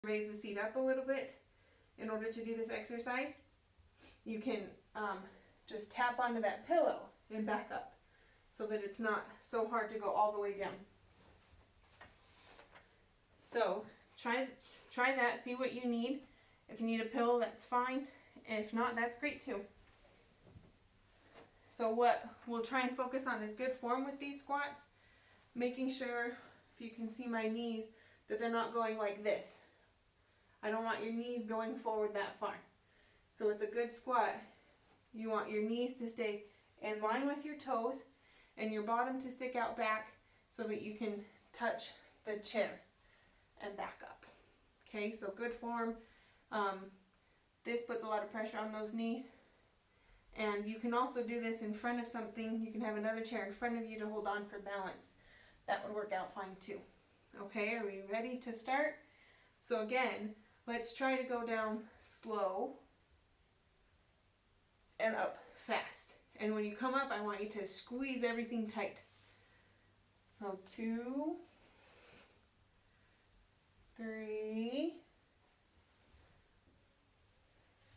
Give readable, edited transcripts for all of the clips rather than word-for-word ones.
raise the seat up a little bit in order to do this exercise, you can just tap onto that pillow and back up so that it's not so hard to go all the way down. So try that, see what you need. If you need a pillow, that's fine. If not, that's great too. So what we'll try and focus on is good form with these squats, making sure, if you can see my knees, that they're not going like this. I don't want your knees going forward that far. So with a good squat, you want your knees to stay in line with your toes and your bottom to stick out back so that you can touch the chair and back up. Okay, so good form. This puts a lot of pressure on those knees. And you can also do this in front of something. You can have another chair in front of you to hold on for balance. That would work out fine too. Okay, are we ready to start? So again, let's try to go down slow and up fast. And when you come up, I want you to squeeze everything tight. So 2, 3,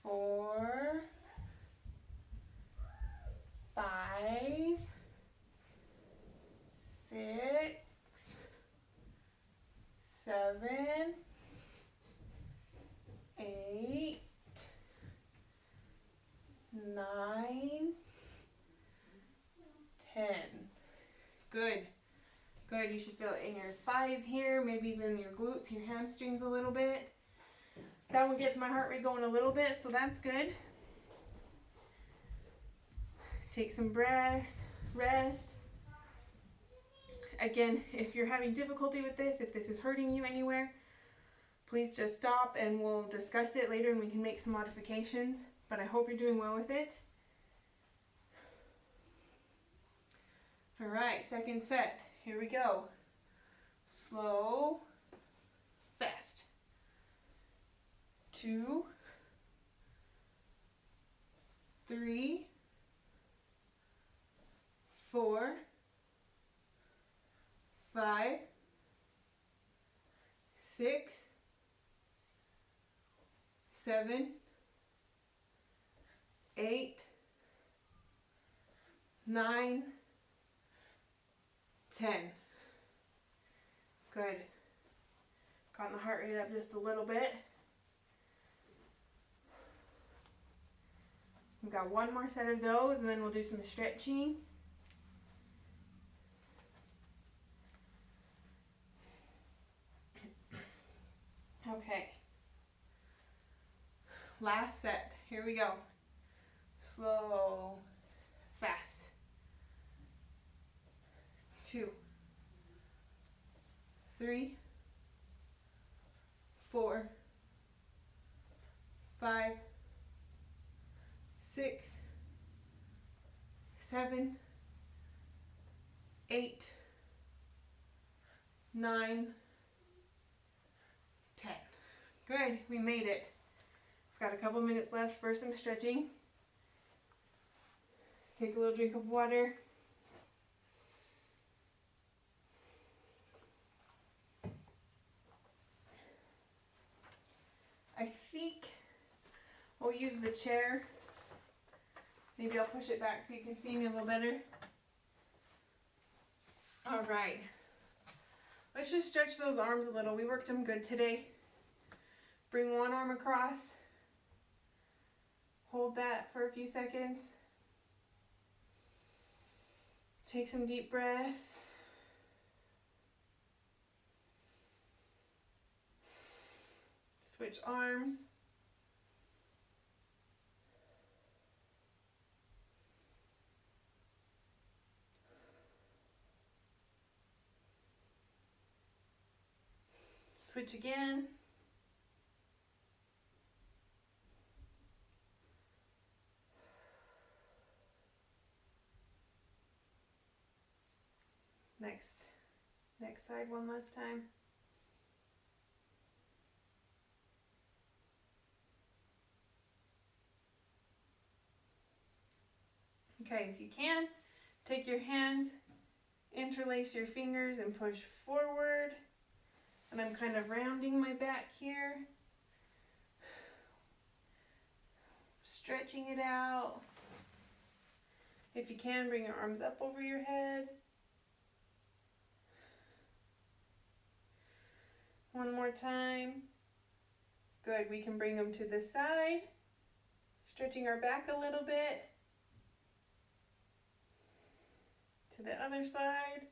4, 5, 6, 7, 8, 9, 10. Good. Good. You should feel it in your thighs here, maybe even your glutes, your hamstrings a little bit. That one gets my heart rate going a little bit, so that's good. Take some breaths, rest. Again, if you're having difficulty with this, if this is hurting you anywhere, please just stop and we'll discuss it later and we can make some modifications. But I hope you're doing well with it. All right, second set. Here we go. Slow, fast. 2, 3, 4, 5, 6, 7, 8, 9, 10. Good. Got the heart rate up just a little bit. We've got one more set of those and then we'll do some stretching. Okay. Last set. Here we go. Slow, fast. 2, 3, 4, 5, 6, 7, 8, 9, 10. Good, we made it. We've got a couple minutes left for some stretching. Take a little drink of water. I think we'll use the chair. Maybe I'll push it back so you can see me a little better. All right. Let's just stretch those arms a little. We worked them good today. Bring one arm across. Hold that for a few seconds. Take some deep breaths. Switch arms. Switch again. Next side one last time. Okay, if you can, take your hands, interlace your fingers and push forward. And I'm kind of rounding my back here, stretching it out. If you can, bring your arms up over your head. One more time. Good, we can bring them to the side, stretching our back a little bit. To the other side.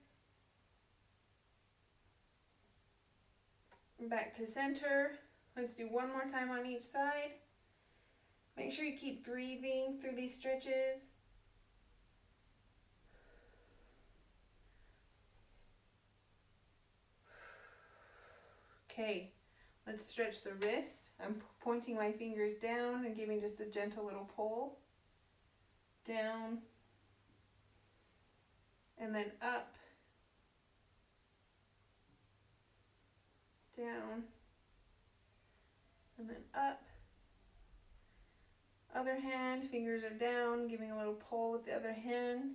Back to center. Let's do one more time on each side. Make sure you keep breathing through these stretches. Okay, let's stretch the wrist. I'm pointing my fingers down and giving just a gentle little pull. Down. And then up. Down. And then up. Other hand, fingers are down, giving a little pull with the other hand.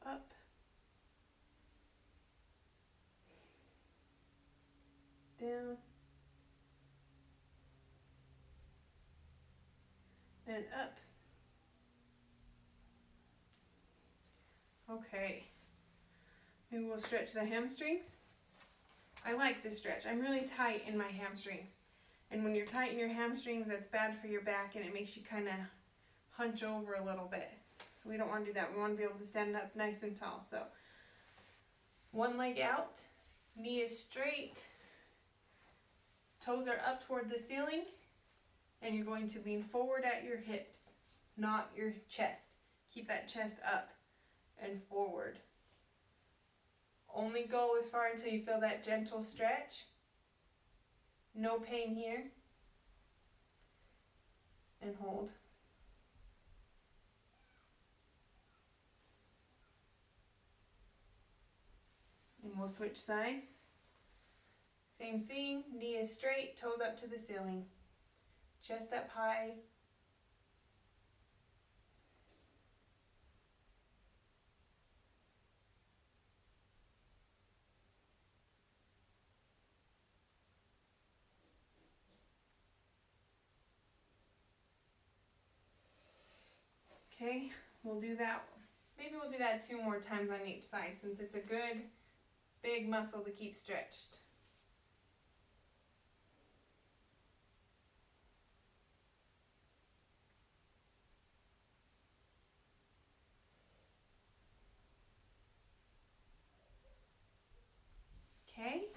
Up. Down. And up. Okay. Maybe we'll stretch the hamstrings. I like this stretch. I'm really tight in my hamstrings. And when you're tight in your hamstrings, that's bad for your back and it makes you kind of hunch over a little bit. So we don't want to do that. We want to be able to stand up nice and tall. So one leg out, knee is straight, toes are up toward the ceiling, and you're going to lean forward at your hips, not your chest. Keep that chest up and forward. Only go as far until you feel that gentle stretch. No pain here. And hold. And we'll switch sides. Same thing, knee is straight, toes up to the ceiling. Chest up high. Okay, we'll do that. Maybe we'll do that 2 more times on each side since it's a good big muscle to keep stretched. Okay,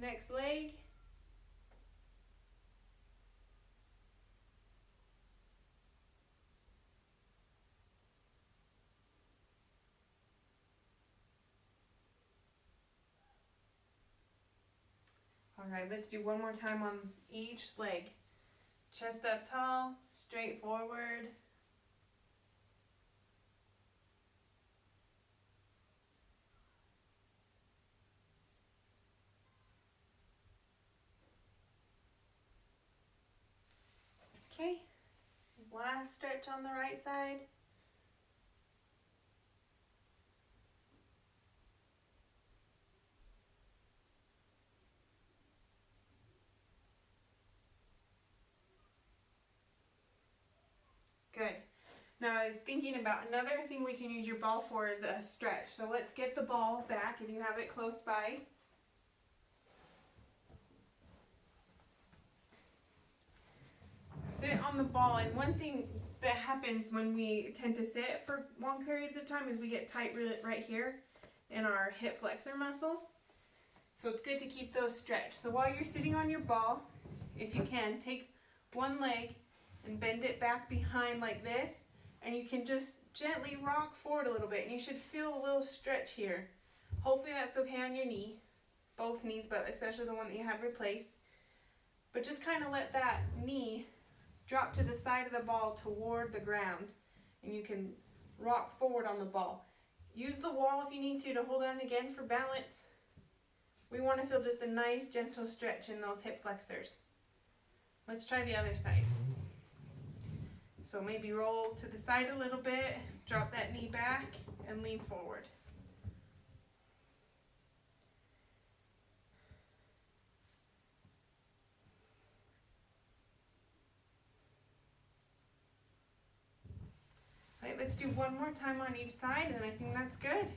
next leg. All right, let's do one more time on each leg. Chest up tall, straight forward. Okay, last stretch on the right side. Good. Now I was thinking about another thing we can use your ball for is a stretch. So let's get the ball back if you have it close by. Sit on the ball, and one thing that happens when we tend to sit for long periods of time is we get tight right here in our hip flexor muscles. So it's good to keep those stretched. So while you're sitting on your ball, if you can, take one leg and bend it back behind like this, and you can just gently rock forward a little bit, and you should feel a little stretch here. Hopefully that's okay on your knee, both knees, but especially the one that you had replaced. But just kind of let that knee drop to the side of the ball toward the ground, and you can rock forward on the ball. Use the wall if you need to hold on again for balance. We want to feel just a nice gentle stretch in those hip flexors. Let's try the other side. So maybe roll to the side a little bit, drop that knee back, and lean forward. let's do one more time on each side, and I think that's good.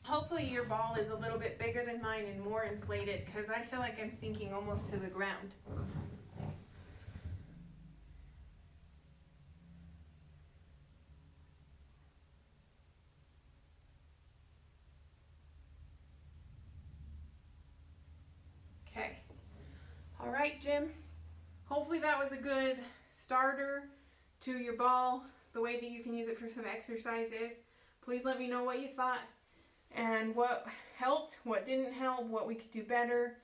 Hopefully your ball is a little bit bigger than mine and more inflated, because I feel like I'm sinking almost to the ground. Okay. All right, Jim. Hopefully that was a good starter to your ball, the way that you can use it for some exercises. Please let me know what you thought and what helped, what didn't help, what we could do better,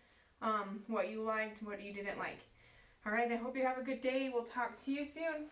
what you liked, what you didn't like. All right, I hope you have a good day. We'll talk to you soon.